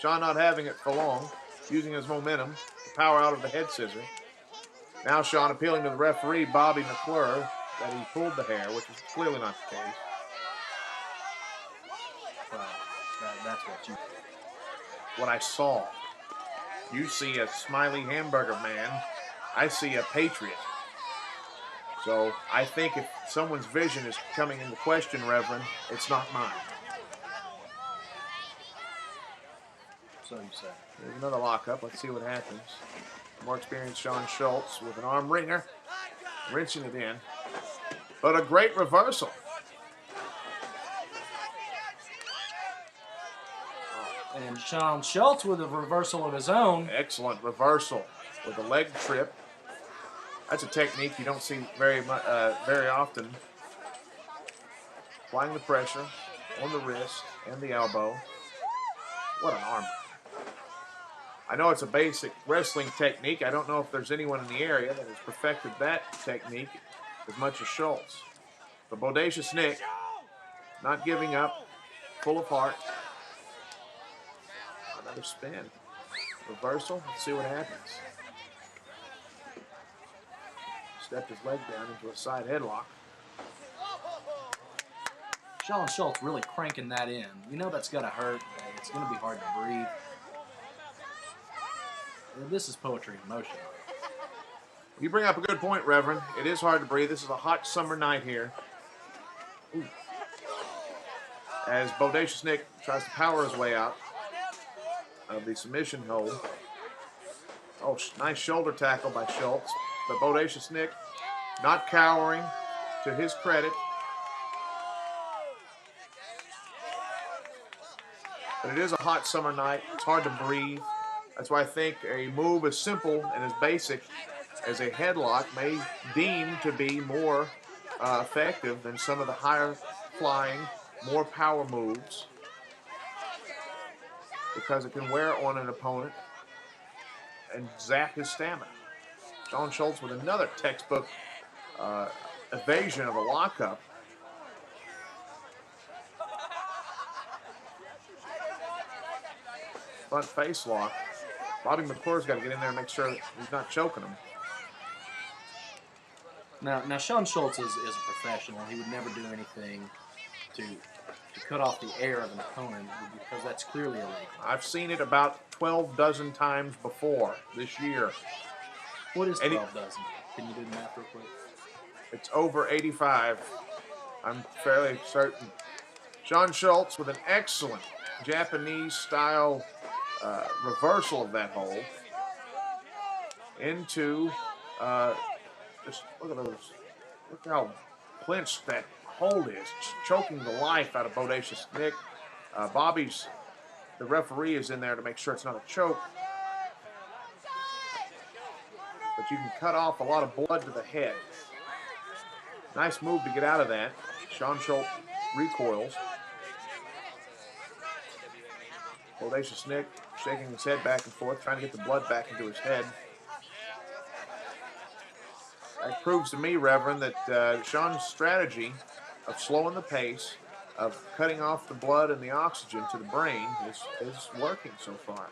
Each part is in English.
Shawn not having it for long, using his momentum to power out of the head scissor. Now Shawn appealing to the referee, Bobby McClure, that he pulled the hair, which is clearly not the case. Well, that's what I saw. You see a smiley hamburger man. I see a patriot. So I think if someone's vision is coming into question, Reverend, it's not mine. So you say. There's another lockup. Let's see what happens. More experienced Shawn Schultz with an arm wringer, wrenching it in. But a great reversal. And Shawn Schultz with a reversal of his own. Excellent reversal with a leg trip. That's a technique you don't see very often. Applying the pressure on the wrist and the elbow. What an arm. I know it's a basic wrestling technique. I don't know if there's anyone in the area that has perfected that technique as much as Schultz. But Boadcious Nick, not giving up, full of heart. Another spin. Reversal. Let's see what happens. Stepped his leg down into a side headlock. Shawn Schultz really cranking that in. You know that's going to hurt. It's going to be hard to breathe. This is poetry in motion. You bring up a good point, Reverend. It is hard to breathe. This is a hot summer night here. Ooh. As Boadcious Nick tries to power his way out of the submission hold. Oh, nice shoulder tackle by Schultz. But Boadcious Nick not cowering, to his credit. But it is a hot summer night. It's hard to breathe. That's why I think a move as simple and as basic as a headlock may deem to be more effective than some of the higher flying, more power moves, because it can wear on an opponent and zap his stamina. Shawn Schultz with another textbook evasion of a lockup. Front face lock. Bobby McClure's got to get in there and make sure he's not choking him. Now Shawn Schultz is a professional. He would never do anything to cut off the air of an opponent because that's clearly illegal. I've seen it about 12 dozen times before this year. What is 12 dozen? Can you do the math real quick? It's over 85. I'm fairly certain. Shawn Schultz with an excellent Japanese-style reversal of that hold into just look at those. Look how clinched that hold is, choking the life out of Boadcious Nick. The referee is in there to make sure it's not a choke. But you can cut off a lot of blood to the head. Nice move to get out of that. Shawn Schultz recoils. Boadcious Nick shaking his head back and forth, trying to get the blood back into his head. That proves to me, Reverend, that Shawn's strategy of slowing the pace, of cutting off the blood and the oxygen to the brain is working so far.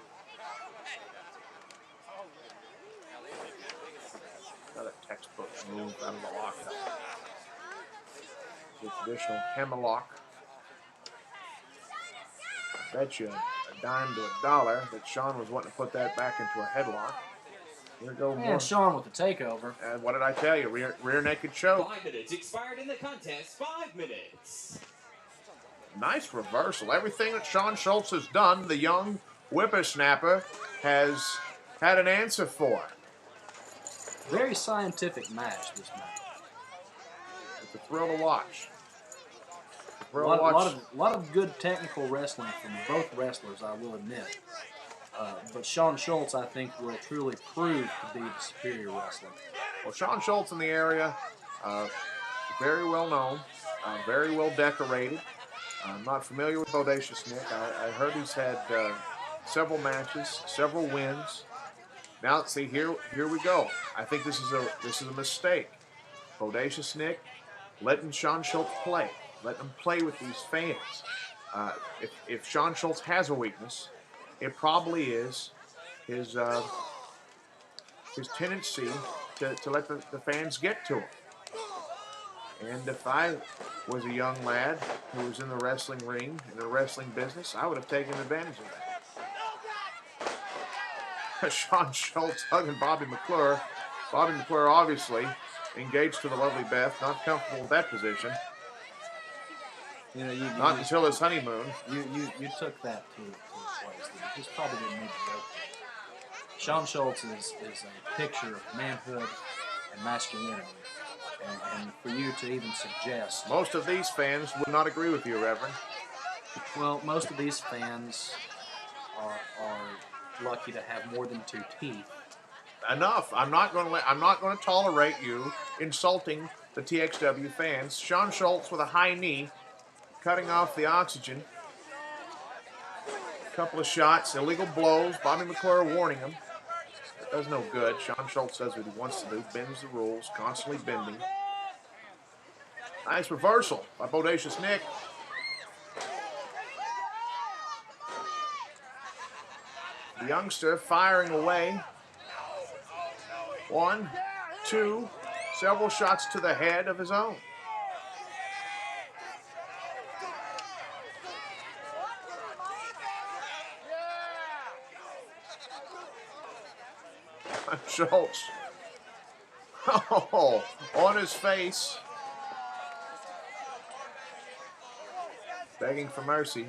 Another textbook move out of the lockup. The traditional hammerlock. I bet you a dime to a dollar that Shawn was wanting to put that back into a headlock. Here we go. And Shawn with the takeover. And what did I tell you? Rear naked choke. 5 minutes expired in the contest. 5 minutes. Nice reversal. Everything that Shawn Schultz has done, the young whippersnapper has had an answer for. Very scientific match, this match. It's a thrill to watch. A lot of good technical wrestling from both wrestlers, I will admit. But Shawn Schultz, I think, will truly prove to be the superior wrestler. Well, Shawn Schultz in the area, very well known, very well decorated. I'm not familiar with Boadcious Nick. I heard he's had several matches, several wins. Now, see, here we go. I think this is a mistake. Boadcious Nick letting Shawn Schultz play. Let them play with these fans. If Shawn Schultz has a weakness, it probably is his tendency to let the fans get to him. And if I was a young lad who was in the wrestling ring, in the wrestling business, I would have taken advantage of that. Shawn Schultz hugging Bobby McClure. Bobby McClure obviously engaged to the lovely Beth, not comfortable with that position. You know, not until his honeymoon. You took that to a place that you just probably didn't need to go to. Shawn Schultz is a picture of manhood and masculinity. And for you to even suggest... Most of these fans would not agree with you, Reverend. Well, most of these fans are lucky to have more than 2 teeth. Enough. I'm not going to tolerate you insulting the TXW fans. Shawn Schultz with a high knee, cutting off the oxygen. A couple of shots, illegal blows. Bobby McClure warning him. That does no good. Shawn Schultz does what he wants to do, bends the rules, constantly bending. Nice reversal by Boadcious Nick. The youngster firing away. 1, 2, several shots to the head of his own. Schultz. Oh, on his face. Begging for mercy.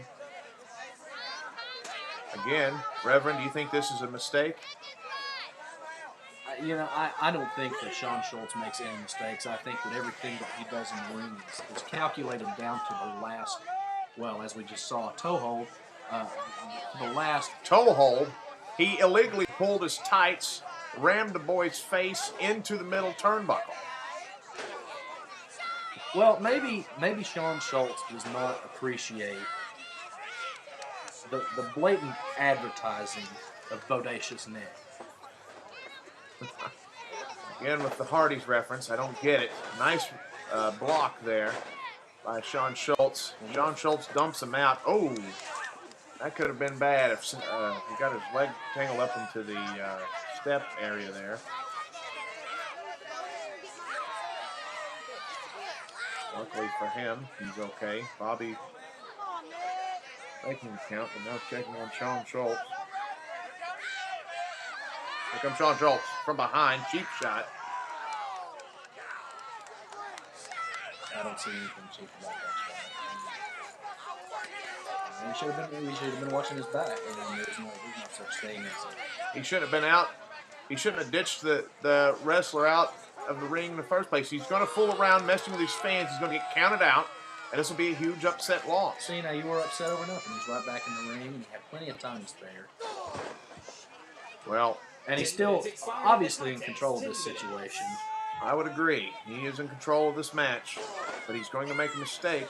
Again, Reverend, do you think this is a mistake? You know, I don't think that Shawn Schultz makes any mistakes. I think that everything that he does in the ring is calculated down to the last, well, as we just saw, toe hold. To the last toe hold. He illegally pulled his tights, rammed the boy's face into the middle turnbuckle. Well, maybe Shawn Schultz does not appreciate the blatant advertising of Boadcious Nick. Again, with the Hardys reference, I don't get it. Nice block there by Shawn Schultz. Shawn Schultz dumps him out. Oh, that could have been bad if he got his leg tangled up into the step area there. Luckily for him, he's okay. Bobby making the count, but now checking on Shawn Schultz. Here comes Shawn Schultz from behind. Cheap shot. I don't see anything cheap about that shot. We should have been watching his back. And there's no such thing as he shouldn't have been out. He shouldn't have ditched the wrestler out of the ring in the first place. He's going to fool around, messing with his fans. He's going to get counted out, and this will be a huge upset loss. See, now you were upset over nothing. He's right back in the ring, and he had plenty of time to spare. Well, and he's still obviously in control of this situation. I would agree. He is in control of this match, but he's going to make a mistake,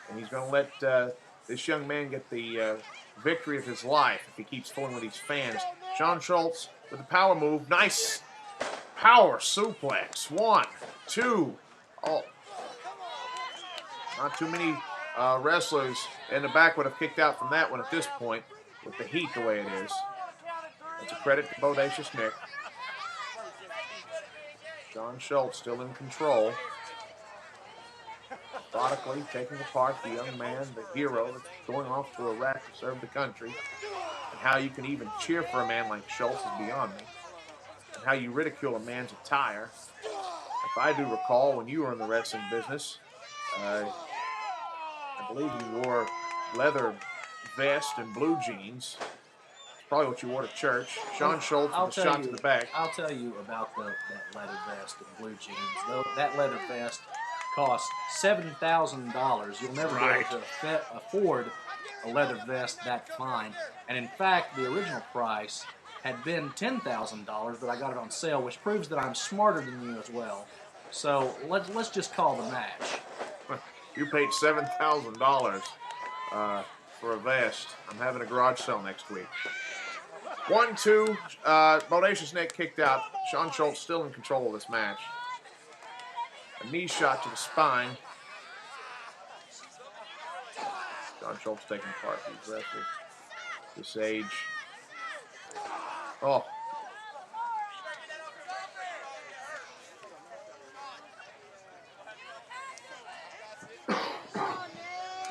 and he's going to let this young man get the victory of his life if he keeps fooling with these fans. Shawn Schultz with the power move. Nice power suplex. 1, 2. Oh. Not too many wrestlers in the back would have kicked out from that one at this point with the heat the way it is. It's a credit to Boadcious Nick. Shawn Schultz still in control. Methodically taking apart the young man, the hero that's going off to Iraq to serve the country. And how you can even cheer for a man like Schultz is beyond me. And how you ridicule a man's attire. If I do recall, when you were in the wrestling business, I believe you wore leather vest and blue jeans. It's probably what you wore to church. Shawn Schultz with a shot to the back. I'll tell you about that leather vest and blue jeans. Though that leather vest cost $7,000. You'll never be able to afford a leather vest that fine. And in fact, the original price had been $10,000, but I got it on sale, which proves that I'm smarter than you as well. So let's just call the match. You paid $7,000 for a vest. I'm having a garage sale next week. 1, 2. Boadcious Nick kicked out. Shawn Schultz still in control of this match. A knee shot to the spine. Shawn Schultz taking part of these wrestlers. This age, Oh.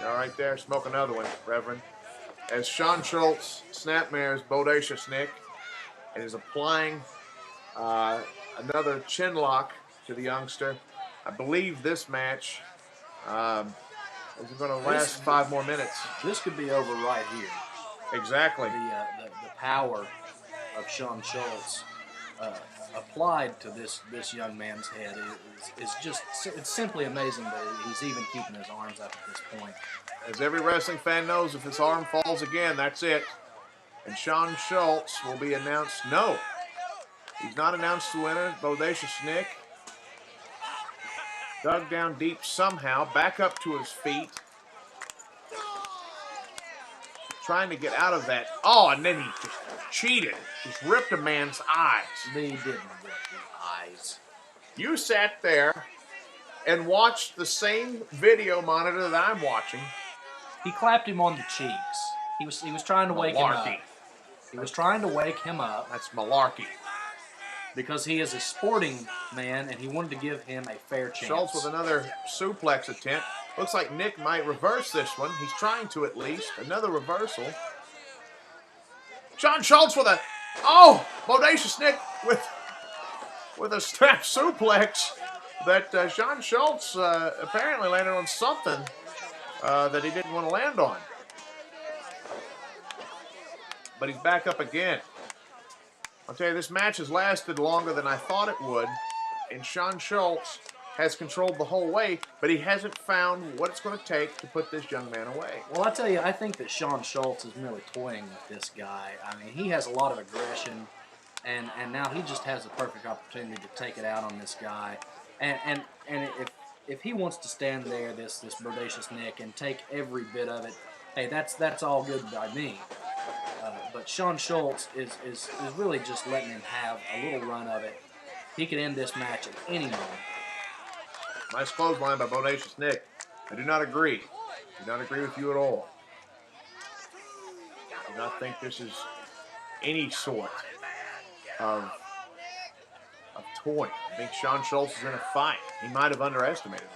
All right there, smoke another one, Reverend. As Shawn Schultz snapmares Boadcious Nick and is applying another chin lock to the youngster. I believe this match is going to last 5 more minutes. This could be over right here. Exactly. The power of Shawn Schultz applied to this young man's head is just, it's simply amazing that he's even keeping his arms up at this point. As every wrestling fan knows, if his arm falls again, that's it. And Shawn Schultz will be announced. No, he's not announced the winner. Boadcious Nick dug down deep somehow, back up to his feet, trying to get out of that. Oh, and then he just cheated. Just ripped a man's eyes. He didn't rip the eyes. You sat there and watched the same video monitor that I'm watching. He clapped him on the cheeks. He was trying to wake him up. He was trying to wake him up. That's malarkey. Because he is a sporting man and he wanted to give him a fair chance. Schultz with another suplex attempt. Looks like Nick might reverse this one. He's trying to at least. Another reversal. Shawn Schultz with a... Oh! Boadcious Nick with a strap suplex that Shawn Schultz apparently landed on something that he didn't want to land on. But he's back up again. I'll tell you, this match has lasted longer than I thought it would, and Shawn Schultz has controlled the whole way, but he hasn't found what it's going to take to put this young man away. Well, I tell you, I think that Shawn Schultz is merely toying with this guy. I mean, he has a lot of aggression, and now he just has the perfect opportunity to take it out on this guy. And if he wants to stand there, this Boadcious Nick, and take every bit of it, hey, that's all good by me. But Shawn Schultz is really just letting him have a little run of it. He could end this match at any moment. Nice clothesline by Boadcious Nick. I do not agree. Do not agree with you at all. I do not think this is any sort of toy. I think Shawn Schultz is in a fight. He might have underestimated this.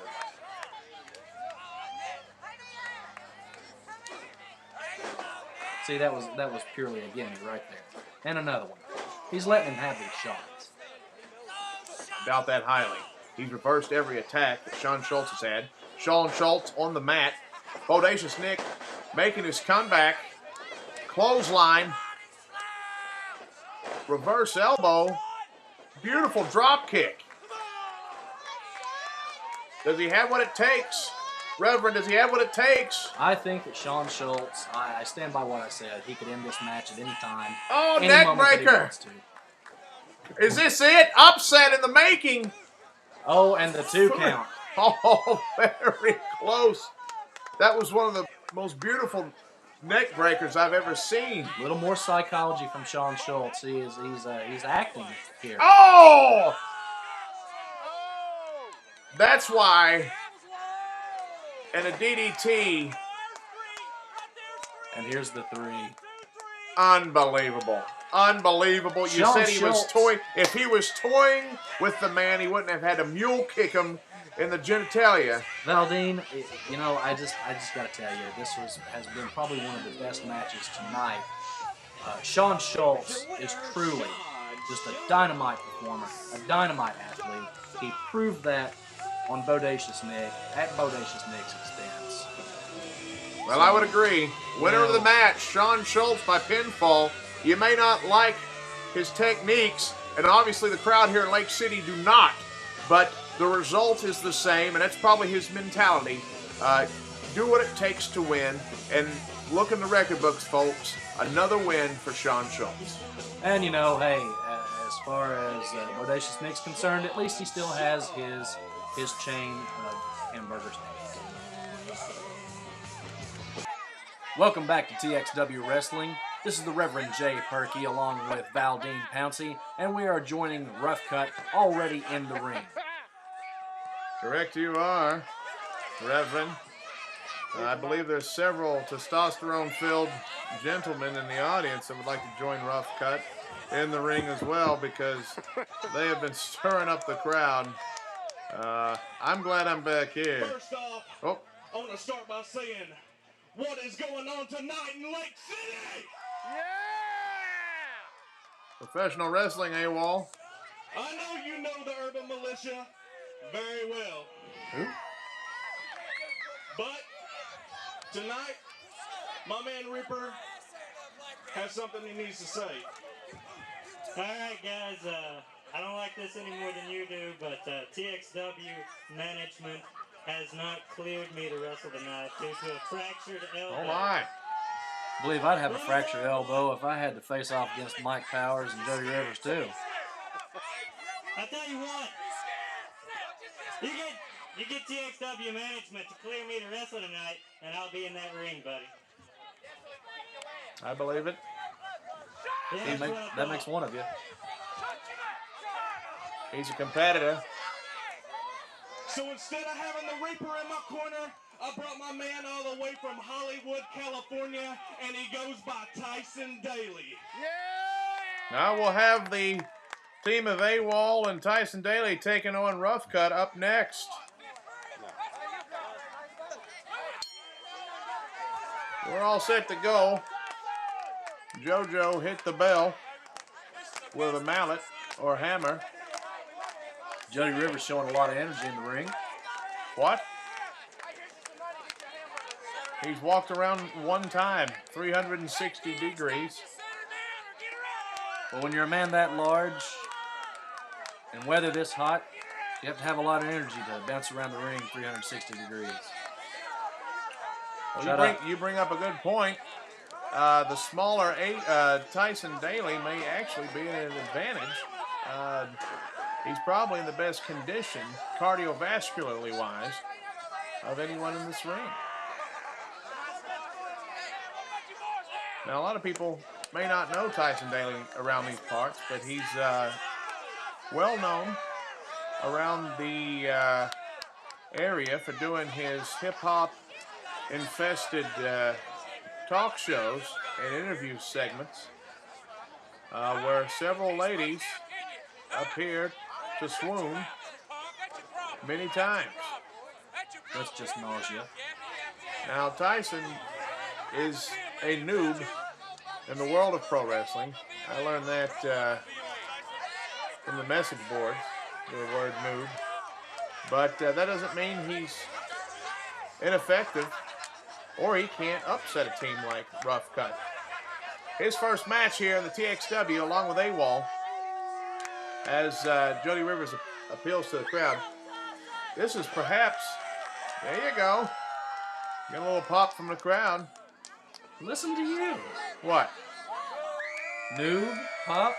See, that was purely a gimme right there. And another one. He's letting him have these shots. I doubt that highly. He's reversed every attack that Shawn Schultz has had. Shawn Schultz on the mat. Boadcious Nick making his comeback. Clothesline. Reverse elbow. Beautiful drop kick. Does he have what it takes? Reverend, does he have what it takes? I think that Shawn Schultz, I stand by what I said. He could end this match at any time. Oh, any neck moment that he breaker. wants to. Is this it? Upset in the making. Oh, and the 2 count. Oh, very close. That was one of the most beautiful neck breakers I've ever seen. A little more psychology from Shawn Schultz. He's acting here. Oh! That's why. And a DDT. And here's the 3. Unbelievable. Unbelievable. You Shawn said he was Schultz. toying. If he was toying with the man, he wouldn't have had to mule kick him in the genitalia. Valdine, you know, I just got to tell you, this has been probably one of the best matches tonight. Shawn Schultz is truly just a dynamite performer, a dynamite athlete. He proved that on Boadcious Nick, at Boadcious Nick's expense. Well, I would agree. Winner of the match, Shawn Schultz by pinfall. You may not like his techniques, and obviously the crowd here in Lake City do not, but the result is the same, and that's probably his mentality. Do what it takes to win, and look in the record books, folks. Another win for Shawn Schultz. And, you know, hey, as far as Boadcious Nick's concerned, at least he still has his chain of hamburger stands. Welcome back to TXW Wrestling. This is the Reverend Jay Perky along with Valdine Pouncey, and we are joining Ruff Cutt already in the ring. Correct you are, Reverend. I believe there's several testosterone-filled gentlemen in the audience that would like to join Ruff Cutt in the ring as well because they have been stirring up the crowd. I'm glad I'm back here. First off, I want to start by saying, what is going on tonight in Lake City? Professional wrestling, AWOL. I know you know the Urban Militia very well. Who? But tonight, my man Reaper has something he needs to say. All right, guys. I don't like this any more than you do, but TXW management has not cleared me to wrestle tonight due to a fractured elbow. Oh my. I believe I'd have a fractured elbow if I had to face off against Mike Powers and Jody Rivers too. I tell you what, you get TXW management to clear me to wrestle tonight, and I'll be in that ring, buddy. I believe it. Yeah, That makes one of you. He's a competitor. So instead of having the Reaper in my corner, I brought my man all the way from Hollywood, California, and he goes by Tyson Daly. Now we'll have the team of AWOL and Tyson Daly taking on Ruff Cutt up next. We're all set to go. JoJo hit the bell with a mallet or hammer. Jody Rivers showing a lot of energy in the ring. What? He's walked around one time, 360 degrees. Well, when you're a man that large and weather this hot, you have to have a lot of energy to bounce around the ring 360 degrees. Well, you bring up a good point. The smaller Tyson Daly may actually be an advantage. He's probably in the best condition, cardiovascularly wise, of anyone in this ring. Now, a lot of people may not know Tyson Daly around these parts, but he's well known around the area for doing his hip-hop infested talk shows and interview segments where several ladies appear to swoon many times. That's just nausea. Now, Tyson is a noob in the world of pro wrestling. I learned that from the message boards, the word noob. But that doesn't mean he's ineffective or he can't upset a team like Ruff Cutt. His first match here in the TXW along with AWOL as Jody Rivers appeals to the crowd. This is perhaps, there you go, get a little pop from the crowd. Listen to you. What? Noob, pop.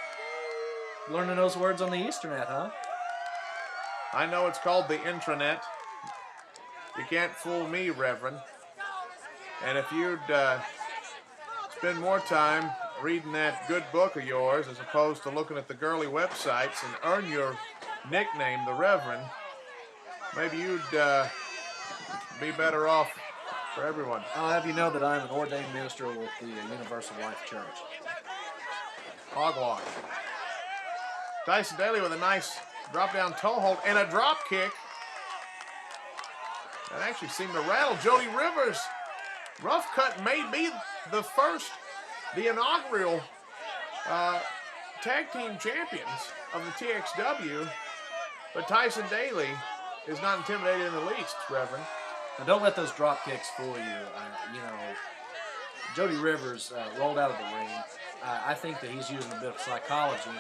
Learning those words on the Easternet, huh? I know it's called the intranet. You can't fool me, Reverend. And if you'd spend more time reading that good book of yours as opposed to looking at the girly websites and earn your nickname, the Reverend, maybe you'd be better off for everyone. I'll have you know that I'm an ordained minister with the Universal Life Church. Hogwash. Tyson Daly with a nice drop-down toe hold and a drop kick. That actually seemed to rattle Jody Rivers. Ruff Cutt may be the inaugural tag team champions of the TXW, but Tyson Daly is not intimidated in the least, Reverend. Now, don't let those drop kicks fool you. Jody Rivers rolled out of the ring. I think that he's using a bit of psychology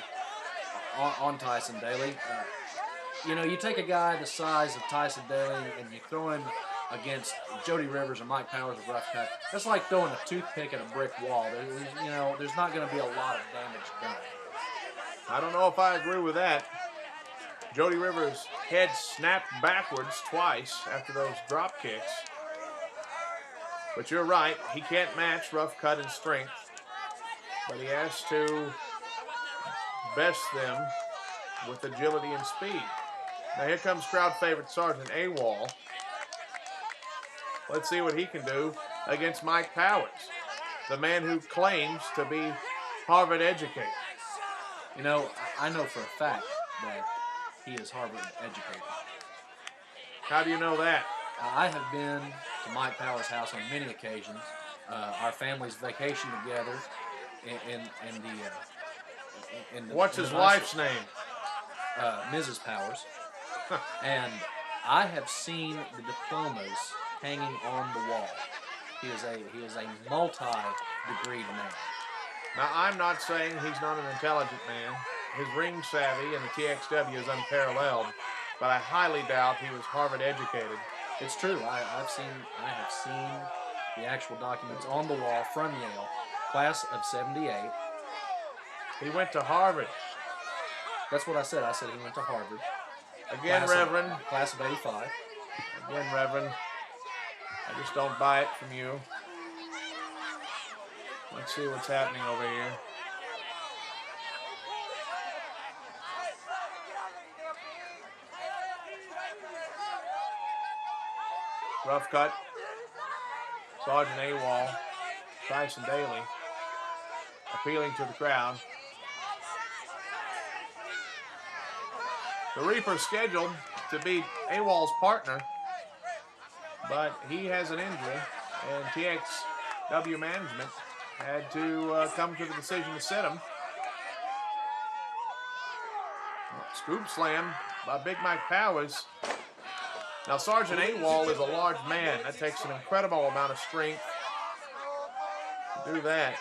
on Tyson Daly. You take a guy the size of Tyson Daly and you throw him against Jody Rivers or Mike Powers of Ruff Cutt. That's like throwing a toothpick at a brick wall. There's not going to be a lot of damage done. I don't know if I agree with that. Jody Rivers' head snapped backwards twice after those drop kicks. But you're right, he can't match Ruff Cutt in strength. But he has to best them with agility and speed. Now here comes crowd favorite Sergeant AWOL. Let's see what he can do against Mike Powers, the man who claims to be Harvard educated. You know, I know for a fact that he is Harvard educated. How do you know that? I have been to Mike Powers' house on many occasions. Our families vacation together in the What's his wife's name? Mrs. Powers. And I have seen the diplomas hanging on the wall. He is a multi-degreed man. Now, I'm not saying he's not an intelligent man. His ring savvy in the TXW is unparalleled, but I highly doubt he was Harvard educated. It's true. I have seen the actual documents on the wall from Yale, class of '78. He went to Harvard. That's what I said. I said he went to Harvard. Again, Reverend. Class of '85. Again, Reverend. I just don't buy it from you. Let's see what's happening over here. Rough cut. Sergeant AWOL. Tyson Daly. Appealing to the crowd. The Reaper's scheduled to be AWOL's partner, but he has an injury, and TXW management had to come to the decision to sit him. Scoop slam by Big Mike Powers. Now, Sergeant AWOL is a large man. That takes an incredible amount of strength to do that.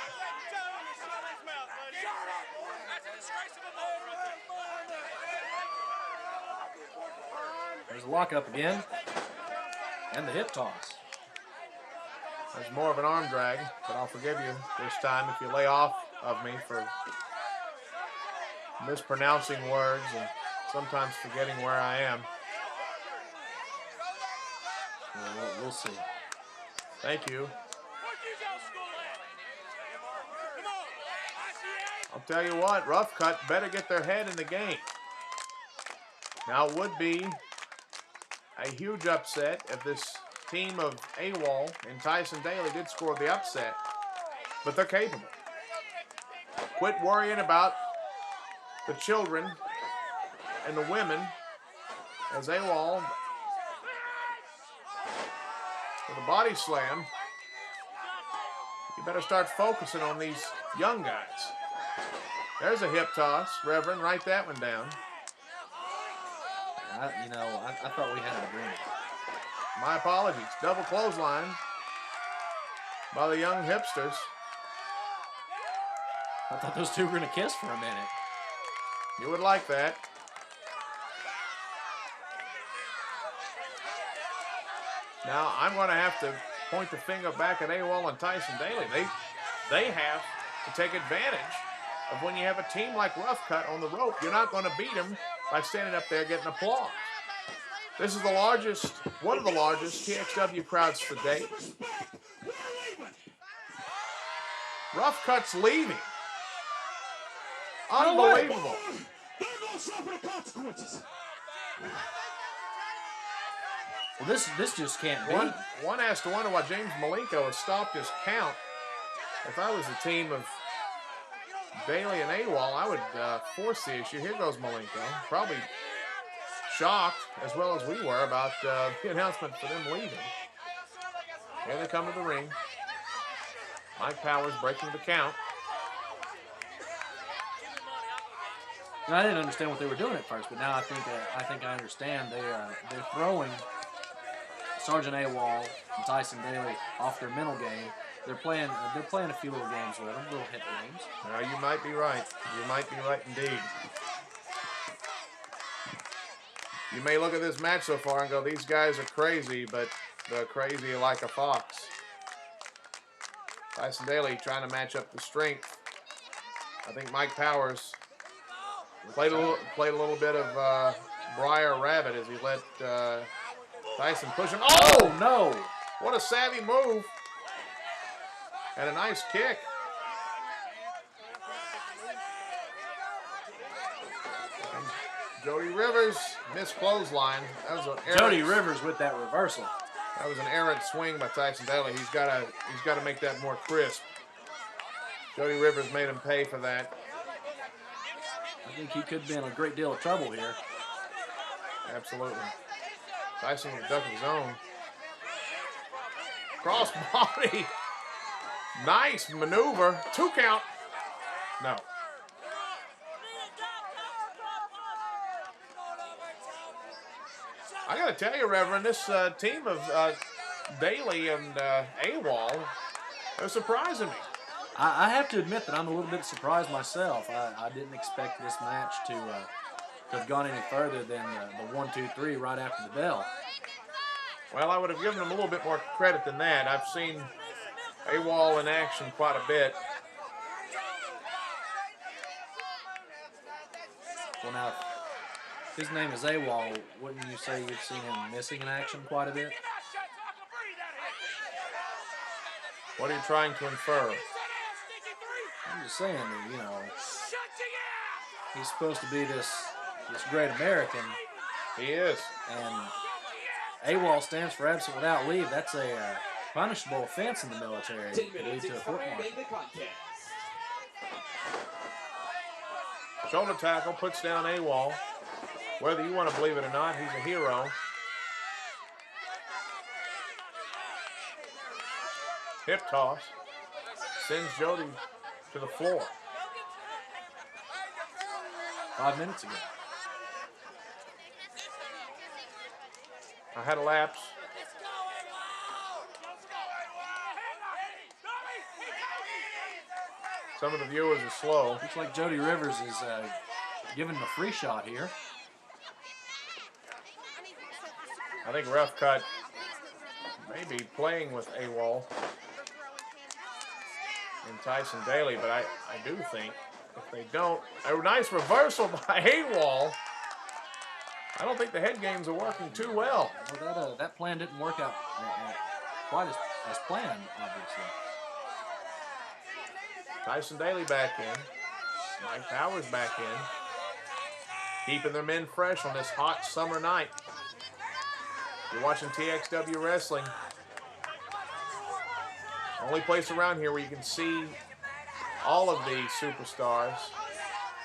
There's a lockup again. And the hip toss. There's more of an arm drag, but I'll forgive you this time if you lay off of me for mispronouncing words and sometimes forgetting where I am. We'll see. Thank you. I'll tell you what, Rough Cut better get their head in the game. Now, it would be a huge upset if this team of AWOL and Tyson Daly did score the upset, but they're capable. Quit worrying about the children and the women as AWOL with a body slam. You better start focusing on these young guys. There's a hip toss. Reverend, write that one down. I thought we had an agreement. My apologies. Double clothesline by the young hipsters. I thought those two were going to kiss for a minute. You would like that. Now, I'm going to have to point the finger back at AWOL and Tyson Daly. They have to take advantage of when you have a team like Rough Cut on the rope. You're not going to beat them by standing up there getting applause. This is one of the largest TXW crowds to date. Rough Cut's leaving. Unbelievable. They're going to suffer the consequences. Well, this just can't be. One has to wonder why James Malenko has stopped his count. If I was a team of Daly and AWOL, I would force the issue. Here goes Malenko. Probably shocked, as well as we were, about the announcement for them leaving. Here they come to the ring. Mike Powers breaking the count. I didn't understand what they were doing at first, but now I think I understand. They're throwing Sergeant AWOL and Tyson Daly off their mental game. They're playing a few little games with them, little hit games. Now, you might be right. You might be right indeed. You may look at this match so far and go, these guys are crazy, but they're crazy like a fox. Tyson Daly trying to match up the strength. I think Mike Powers played a little bit of Briar Rabbit as he let Tyson push him. Oh, no! What a savvy move. And a nice kick. And Jody Rivers missed clothesline. That was an error. Jody Rivers with that reversal. That was an errant swing by Tyson Daly. He's got to make that more crisp. Jody Rivers made him pay for that. I think he could be in a great deal of trouble here. Absolutely. Tyson with a duck of his own. Cross body. Nice maneuver. 2 count. No. I got to tell you, Reverend, this team of Daly and AWOL, they're surprising me. I have to admit that I'm a little bit surprised myself. I didn't expect this match to have gone any further than the 1, 2, 3 right after the bell. Well, I would have given them a little bit more credit than that. I've seen AWOL in action quite a bit. Well, now, if his name is AWOL, wouldn't you say you've seen him missing in action quite a bit? What are you trying to infer? I'm just saying that, you know, he's supposed to be this great American. He is. And AWOL stands for absent without leave. That's a punishable offense in the military. 10 It leads minutes to a court expired martial. in the contest. Shoulder tackle, puts down AWOL. Whether you want to believe it or not, he's a hero. Hip toss. Sends Jody to the floor. 5 minutes ago. I had a lapse. Some of the viewers are slow. Looks like Jody Rivers is giving him a free shot here. I think Ruff Cutt may be playing with AWOL and Tyson Daly, but I do think if they don't, a nice reversal by AWOL. I don't think the head games are working too well. Well, that plan didn't work out quite as planned, obviously. Tyson Daly back in. Mike Powers back in. Keeping their men fresh on this hot summer night. You're watching TXW Wrestling. Only place around here where you can see all of the superstars.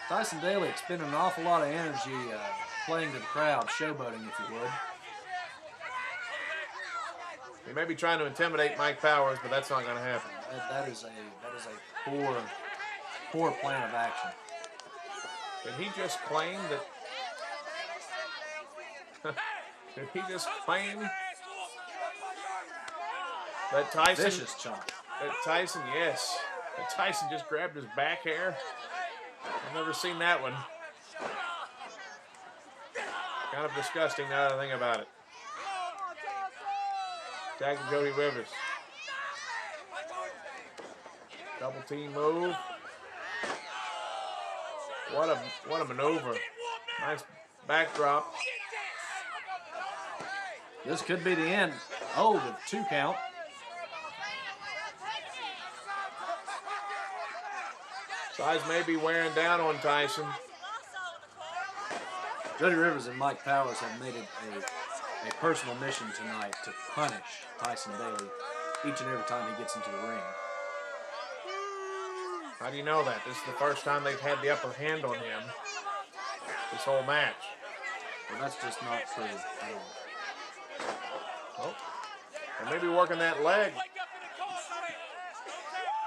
Tyson Daly expended an awful lot of energy playing to the crowd, showboating, if you would. He may be trying to intimidate Mike Powers, but that's not going to happen. That is a poor plan of action. Did he just claim that? Did he just claim that Tyson? Vicious chomp. That Tyson, yes. That Tyson just grabbed his back hair. I've never seen that one. Kind of disgusting now that I think about it. Tag to Jody Rivers. Double team move. What a maneuver. Nice backdrop. This could be the end. Oh, the 2 count. Size may be wearing down on Tyson. Jody Rivers and Mike Powers have made it a personal mission tonight to punish Tyson Daly each and every time he gets into the ring. How do you know that? This is the first time they've had the upper hand on him this whole match. Well, that's just not true at all. Oh, they may be working that leg.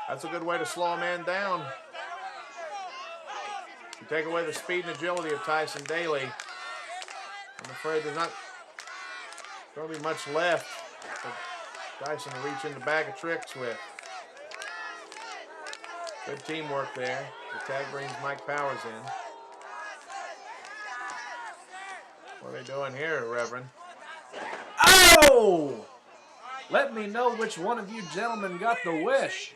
That's a good way to slow a man down. You take away the speed and agility of Tyson Daly, I'm afraid there's not going to be much left for Tyson to reach in the bag of tricks with. Good teamwork there. The tag brings Mike Powers in. What are they doing here, Reverend? Oh! Let me know which one of you gentlemen got the wish.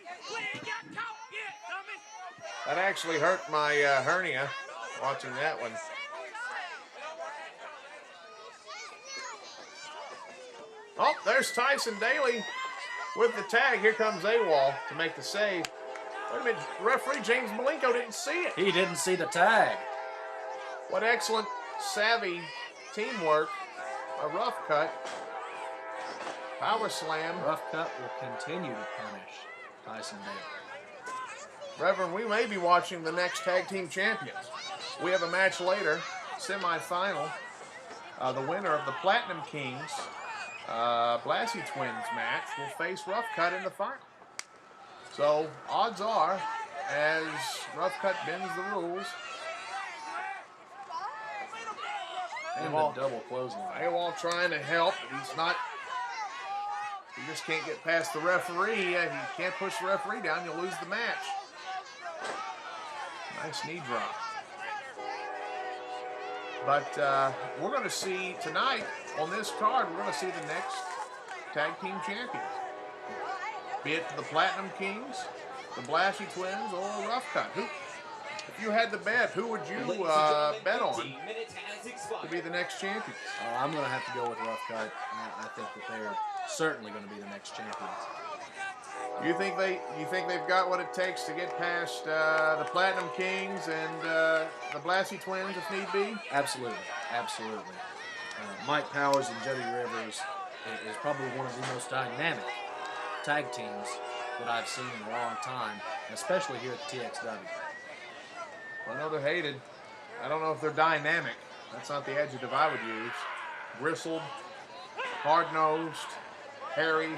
That actually hurt my hernia watching that one. Oh, there's Tyson Daly with the tag. Here comes AWOL to make the save. Wait a minute, referee James Malenko didn't see it. He didn't see the tag. What excellent, savvy teamwork. A rough cut. Power slam. Ruff Cutt will continue to punish Tyson Dale. Reverend, we may be watching the next tag team champions. We have a match later, semifinal. The winner of the Platinum Kings Blassie Twins match will face Ruff Cutt in the final. So odds are, as Ruff Cutt bends the rules, And a double clothesline. they all trying to help, but he's not. He just can't get past the referee. If you can't push the referee down, you'll lose the match. Nice knee drop. But we're going to see tonight on this card, we're going to see the next tag team champions. Be it the Platinum Kings, the Blassie Twins, or Ruff Cutt. If you had to bet, who would you bet on to be the next champion? I'm going to have to go with Ruff Cutt. I think that they're certainly going to be the next champions. You think they've got what it takes to get past the Platinum Kings and the Blassie Twins if need be? Absolutely, absolutely. Mike Powers and Jody Rivers is probably one of the most dynamic tag teams that I've seen in a long time, especially here at the TXW. I know they're hated. I don't know if they're dynamic. That's not the adjective I would use. Bristled, hard-nosed, hairy,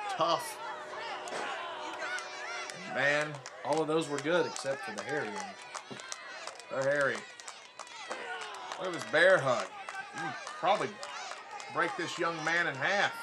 tough. Man, all of those were good except for the hairy one. They're hairy. Look at this bear hug. You probably break this young man in half.